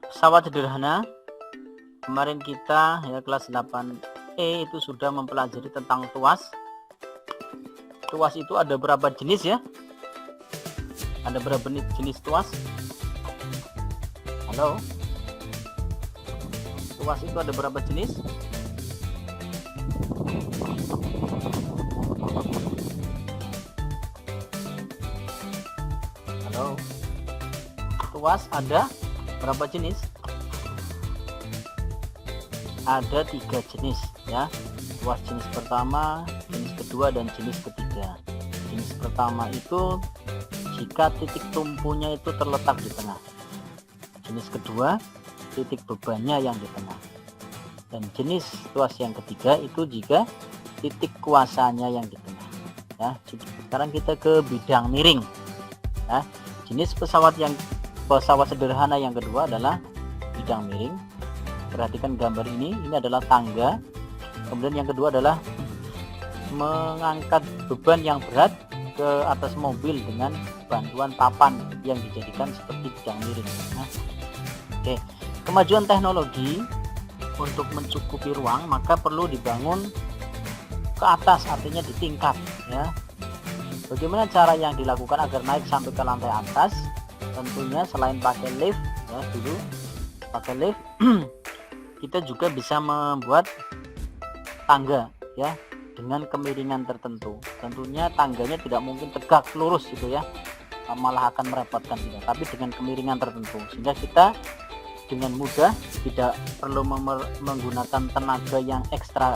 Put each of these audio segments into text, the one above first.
Pesawat sederhana. Kemarin kita ya kelas 8E itu sudah mempelajari tentang tuas. Tuas itu ada berapa jenis ya? Ada berapa jenis tuas? Halo? Tuas itu ada berapa jenis? Halo? Tuas ada berapa jenis? Ada 3 jenis ya. Tuas jenis pertama, jenis kedua, dan jenis ketiga. Jenis pertama itu jika titik tumpunya itu terletak di tengah. Jenis kedua, titik bebannya yang di tengah. Dan jenis tuas yang ketiga itu jika titik kuasanya yang di tengah ya. Sekarang kita ke bidang miring ya. Jenis pesawat sederhana yang kedua adalah bidang miring. Perhatikan gambar ini adalah tangga. Kemudian yang kedua adalah mengangkat beban yang berat ke atas mobil dengan bantuan papan yang dijadikan seperti bidang miring. Nah, oke. Kemajuan teknologi untuk mencukupi ruang maka perlu dibangun ke atas, artinya di tingkat ya. Bagaimana cara yang dilakukan agar naik sampai ke lantai atas? Tentunya selain pakai lift ya, dulu pakai lift kita juga bisa membuat tangga ya dengan kemiringan tertentu. Tentunya tangganya tidak mungkin tegak lurus gitu ya, malah akan merepotkan kita, tapi dengan kemiringan tertentu sehingga kita dengan mudah tidak perlu menggunakan tenaga yang ekstra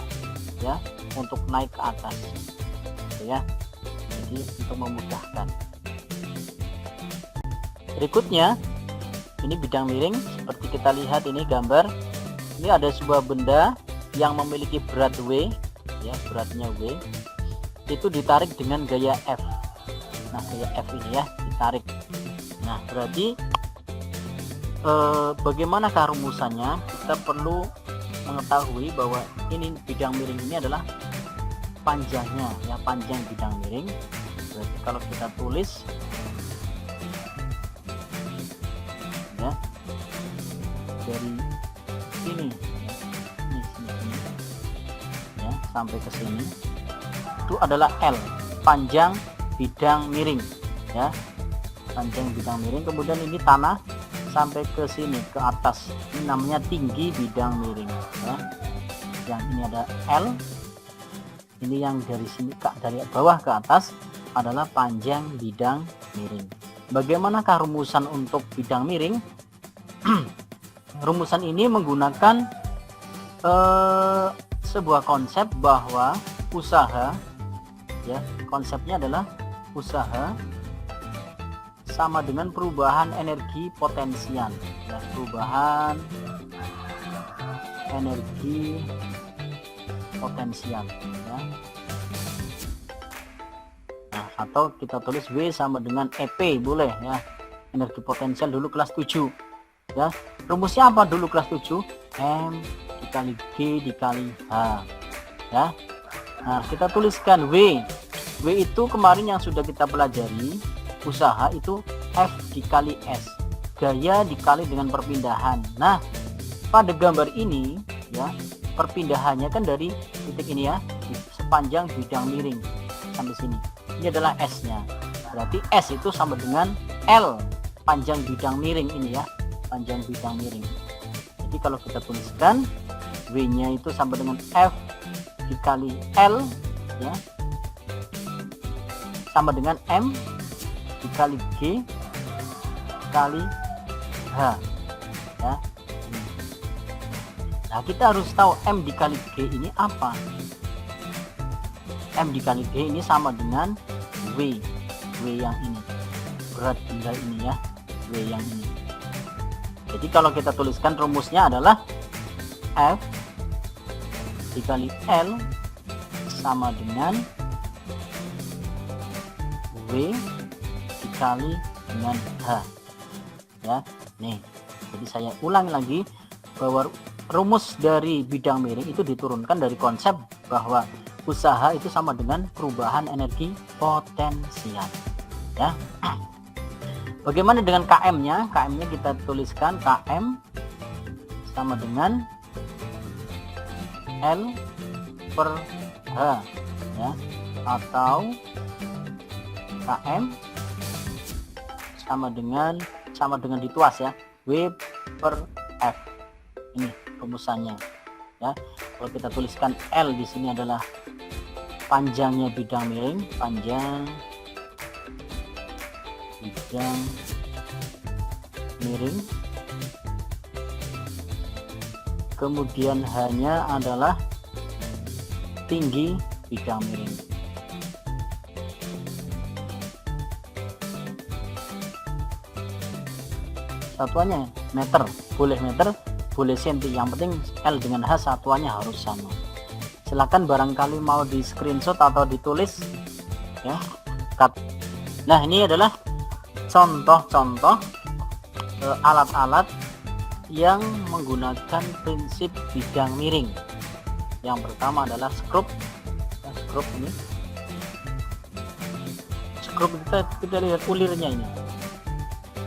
ya untuk naik ke atas gitu ya. Jadi untuk memudahkan. Berikutnya ini bidang miring, seperti kita lihat ini gambar. Ini ada sebuah benda yang memiliki berat W ya, beratnya W itu ditarik dengan gaya F. Nah, gaya F ini ya ditarik. Nah, berarti bagaimanakah rumusannya? Kita perlu mengetahui bahwa ini bidang miring ini adalah panjangnya ya, panjang bidang miring. Berarti kalau kita tulis ya dari sini ya sampai ke sini itu adalah L, panjang bidang miring ya, panjang bidang miring. Kemudian ini tanah sampai ke sini ke atas, ini namanya tinggi bidang miring ya. Yang ini ada L, ini yang dari sini dari bawah ke atas adalah panjang bidang miring. Bagaimanakah rumusan untuk bidang miring? Rumusan ini menggunakan sebuah konsep bahwa usaha ya, konsepnya adalah usaha sama dengan perubahan energi potensial ya, perubahan energi potensial ya. Nah, atau kita tulis W sama dengan EP boleh ya, energi potensial dulu kelas 7 ya. Rumusnya apa dulu kelas 7? M dikali G dikali H ya. Nah, kita tuliskan W itu kemarin yang sudah kita pelajari, usaha itu F dikali S, gaya dikali dengan perpindahan. Nah, pada gambar ini ya, perpindahannya kan dari titik ini ya, di sepanjang bidang miring sampai sini. Ini adalah S nya, berarti S itu sama dengan L, panjang bidang miring ini ya, panjang bidang miring. Jadi kalau kita tuliskan W nya itu sama dengan F dikali L ya, sama dengan M dikali G kali H ya. Nah, kita harus tahu M dikali G ini apa. M dikali G ini sama dengan W yang ini, berat benda ini ya, W yang ini. Jadi kalau kita tuliskan rumusnya adalah F dikali L sama dengan W dikali dengan H ya. Nih, jadi saya ulang lagi bahwa rumus dari bidang miring itu diturunkan dari konsep bahwa usaha itu sama dengan perubahan energi potensial ya. Bagaimana dengan KM-nya? KM-nya kita tuliskan KM sama dengan L per H ya, atau KM sama dengan dituas ya, W per F. Ini rumusannya ya. Kalau kita tuliskan L di sini adalah panjangnya bidang miring, panjang bidang miring, kemudian H-nya adalah tinggi bidang miring. Satuannya meter, boleh meter, boleh senti, yang penting L dengan H satuannya harus sama. Silakan barangkali mau di screenshot atau ditulis ya. Nah, ini adalah contoh-contoh alat-alat yang menggunakan prinsip bidang miring. Yang pertama adalah skrup. Skrup ini, skrup kita lihat ulirnya ini,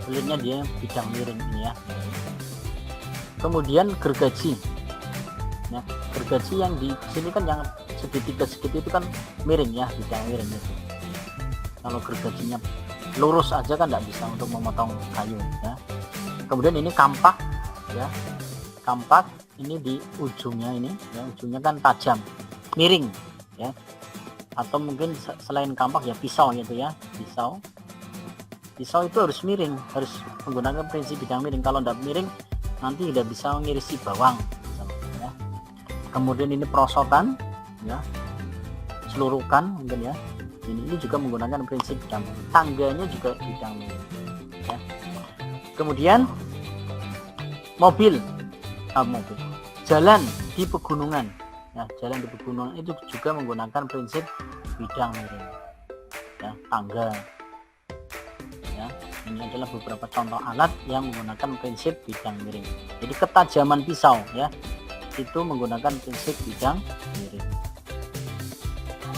ulirnya dia bidang miring ini ya. Kemudian gergaji. Nah, gergaji yang di sini kan yang segitiga itu kan miring ya, bidang miring itu. Kalau gergajinya lurus aja kan tidak bisa untuk memotong kayu ya. Kemudian ini kampak ya, kampak ini di ujungnya ini ya, ujungnya kan tajam, miring ya. Atau mungkin selain kampak ya pisau gitu ya, pisau itu harus miring, harus menggunakan prinsip bidang miring. Kalau tidak miring nanti tidak bisa mengirisi bawang ya. Kemudian ini perosotan ya, seluruhkan mungkin ya, ini juga menggunakan prinsip bidang, tangganya juga bidang miring ya. Kemudian mobil, jalan di pegunungan ya, jalan di pegunungan itu juga menggunakan prinsip bidang miring ya, tangga ya. Ini adalah beberapa contoh alat yang menggunakan prinsip bidang miring. Jadi ketajaman pisau ya, itu menggunakan prinsip bidang miring.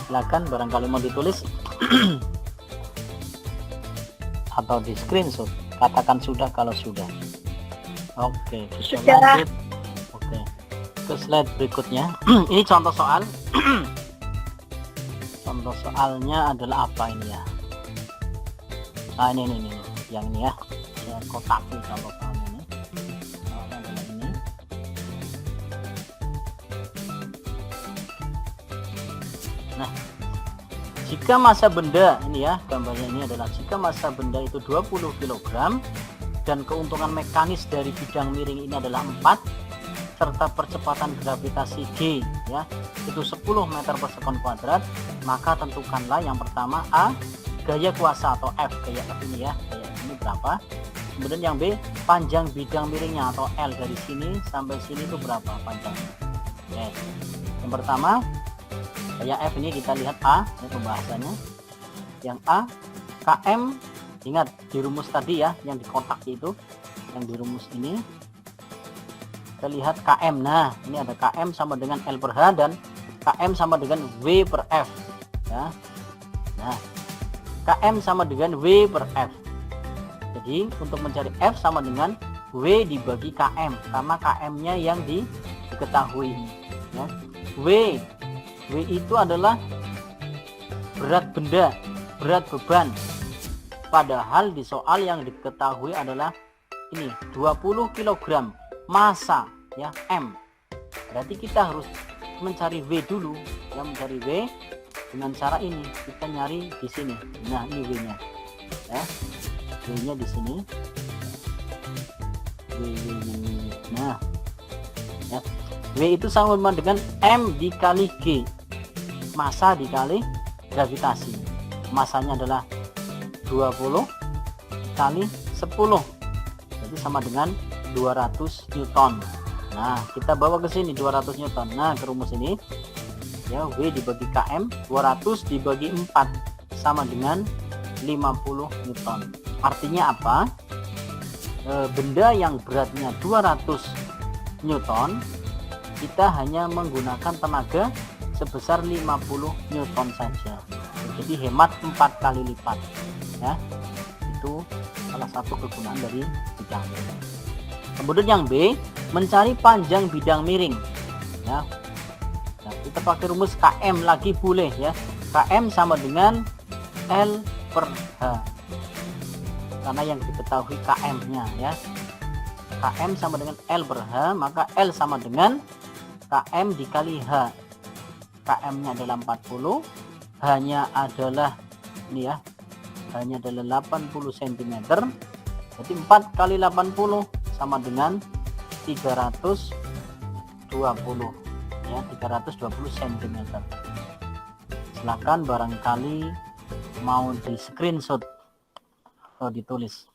Silakan barangkali mau ditulis atau di screenshot, katakan sudah kalau sudah. Oke, kita lanjut. Oke, ke slide berikutnya. Ini contoh soal. Contoh soalnya adalah apa ini ya? Nah, ini yang ini ya, saya kotak nih contoh soalnya ini. Soalnya adalah ini. Nah, jika massa benda ini ya, gambarnya ini adalah jika massa benda itu 20 kg dan keuntungan mekanis dari bidang miring ini adalah 4, serta percepatan gravitasi G ya itu 10 meter per sekon kuadrat, maka tentukanlah yang pertama A, gaya kuasa atau F, gaya F ini ya, gaya F ini berapa. Kemudian yang B, panjang bidang miringnya atau L, dari sini sampai sini itu berapa panjangnya. Yes. Yang pertama gaya F ini kita lihat A, ini pembahasannya. Yang A, KM, ingat di rumus tadi ya, yang di kotak itu, yang di rumus ini kita lihat KM. Nah, ini ada KM sama dengan L per H dan KM sama dengan W per F ya. Nah, KM sama dengan W per F. Jadi untuk mencari F sama dengan W dibagi KM, karena KM-nya yang diketahui ya. W itu adalah berat benda, berat beban. Padahal di soal yang diketahui adalah ini 20 kg, massa ya M. Berarti kita harus mencari W dulu ya, mencari W dengan cara ini, kita nyari di sini. Nah, ini W-nya ya, W-nya di sini. Nah ya, W itu sama dengan M dikali G, massa dikali gravitasi. Massanya adalah 20 kali 10, jadi sama dengan 200 Newton. Nah, kita bawa ke sini 200 Newton. Nah, ke rumus ini ya, W dibagi KM, 200 dibagi 4 sama dengan 50 Newton. Artinya apa? Benda yang beratnya 200 Newton, kita hanya menggunakan tenaga sebesar 50 Newton saja. Jadi hemat 4 kali lipat ya. Itu salah satu kegunaan dari bidang miring. Kemudian yang B, mencari panjang bidang miring ya. Nah, kita pakai rumus KM lagi boleh ya. KM sama dengan L per H, karena yang diketahui KM-nya ya. KM sama dengan L per H, maka L sama dengan KM dikali H. KM-nya adalah 40, H-nya adalah ini ya, H-nya adalah 80 cm. Jadi 4 kali 80 sama dengan 320 ya, 320 cm. Silakan barangkali mau di screenshot atau ditulis.